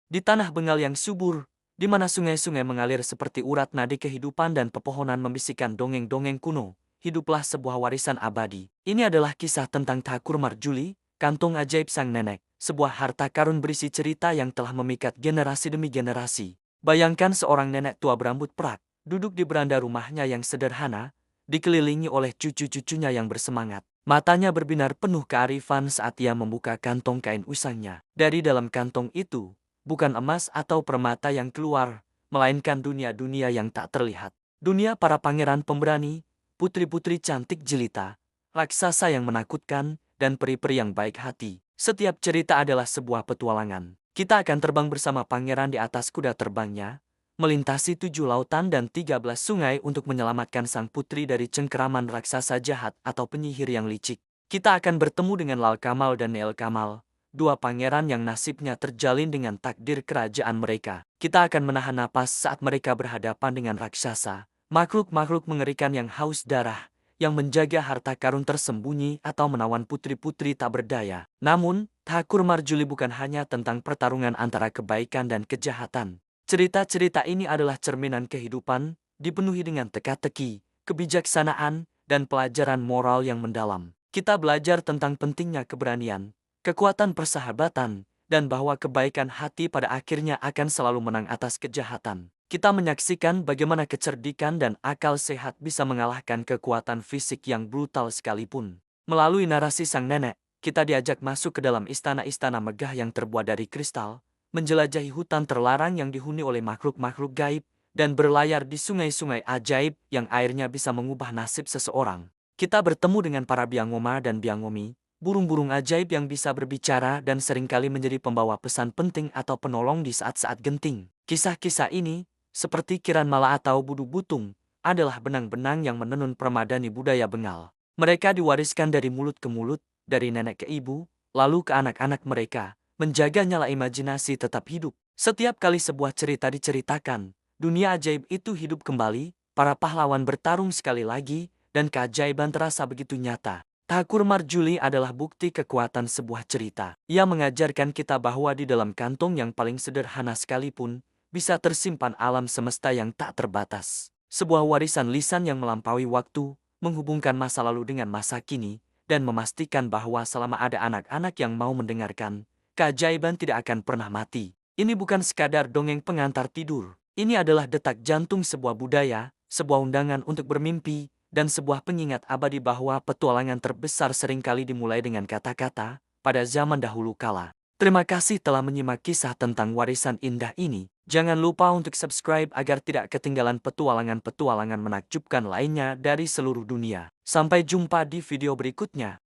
Di tanah Bengal yang subur, di mana sungai-sungai mengalir seperti urat nadi kehidupan dan pepohonan membisikkan dongeng-dongeng kuno, hiduplah sebuah warisan abadi. Ini adalah kisah tentang Thakur Marjuli, kantung ajaib sang nenek, sebuah harta karun berisi cerita yang telah memikat generasi demi generasi. Bayangkan seorang nenek tua berambut perak, duduk di beranda rumahnya yang sederhana, dikelilingi oleh cucu-cucunya yang bersemangat. Matanya berbinar penuh kearifan saat ia membuka kantong kain usangnya. Dari dalam kantong itu, bukan emas atau permata yang keluar, melainkan dunia-dunia yang tak terlihat. Dunia para pangeran pemberani, putri-putri cantik jelita, raksasa yang menakutkan, dan peri-peri yang baik hati. Setiap cerita adalah sebuah petualangan. Kita akan terbang bersama pangeran di atas kuda terbangnya, melintasi 7 lautan dan 13 sungai untuk menyelamatkan sang putri dari cengkeraman raksasa jahat atau penyihir yang licik. Kita akan bertemu dengan Lal Kamal dan Neel Kamal, dua pangeran yang nasibnya terjalin dengan takdir kerajaan mereka. Kita akan menahan napas saat mereka berhadapan dengan raksasa, makhluk-makhluk mengerikan yang haus darah, yang menjaga harta karun tersembunyi atau menawan putri-putri tak berdaya. Namun, Thakur Marjuli bukan hanya tentang pertarungan antara kebaikan dan kejahatan. Cerita-cerita ini adalah cerminan kehidupan, dipenuhi dengan teka-teki, kebijaksanaan, dan pelajaran moral yang mendalam. Kita belajar tentang pentingnya keberanian, kekuatan persahabatan, dan bahwa kebaikan hati pada akhirnya akan selalu menang atas kejahatan. Kita menyaksikan bagaimana kecerdikan dan akal sehat bisa mengalahkan kekuatan fisik yang brutal sekalipun. Melalui narasi sang nenek, kita diajak masuk ke dalam istana-istana megah yang terbuat dari kristal, menjelajahi hutan terlarang yang dihuni oleh makhluk-makhluk gaib, dan berlayar di sungai-sungai ajaib yang airnya bisa mengubah nasib seseorang. Kita bertemu dengan para biangoma dan biangomi, burung-burung ajaib yang bisa berbicara dan seringkali menjadi pembawa pesan penting atau penolong di saat-saat genting. Kisah-kisah ini, seperti Kiran Mala atau Budu Butung, adalah benang-benang yang menenun permadani budaya Bengal. Mereka diwariskan dari mulut ke mulut, dari nenek ke ibu, lalu ke anak-anak mereka, menjaga nyala imajinasi tetap hidup. Setiap kali sebuah cerita diceritakan, dunia ajaib itu hidup kembali, para pahlawan bertarung sekali lagi, dan keajaiban terasa begitu nyata. Thakur Marjuli adalah bukti kekuatan sebuah cerita. Ia mengajarkan kita bahwa di dalam kantong yang paling sederhana sekalipun, bisa tersimpan alam semesta yang tak terbatas. Sebuah warisan lisan yang melampaui waktu, menghubungkan masa lalu dengan masa kini, dan memastikan bahwa selama ada anak-anak yang mau mendengarkan, keajaiban tidak akan pernah mati. Ini bukan sekadar dongeng pengantar tidur. Ini adalah detak jantung sebuah budaya, sebuah undangan untuk bermimpi, dan sebuah pengingat abadi bahwa petualangan terbesar seringkali dimulai dengan kata-kata pada zaman dahulu kala. Terima kasih telah menyimak kisah tentang warisan indah ini. Jangan lupa untuk subscribe agar tidak ketinggalan petualangan-petualangan menakjubkan lainnya dari seluruh dunia. Sampai jumpa di video berikutnya.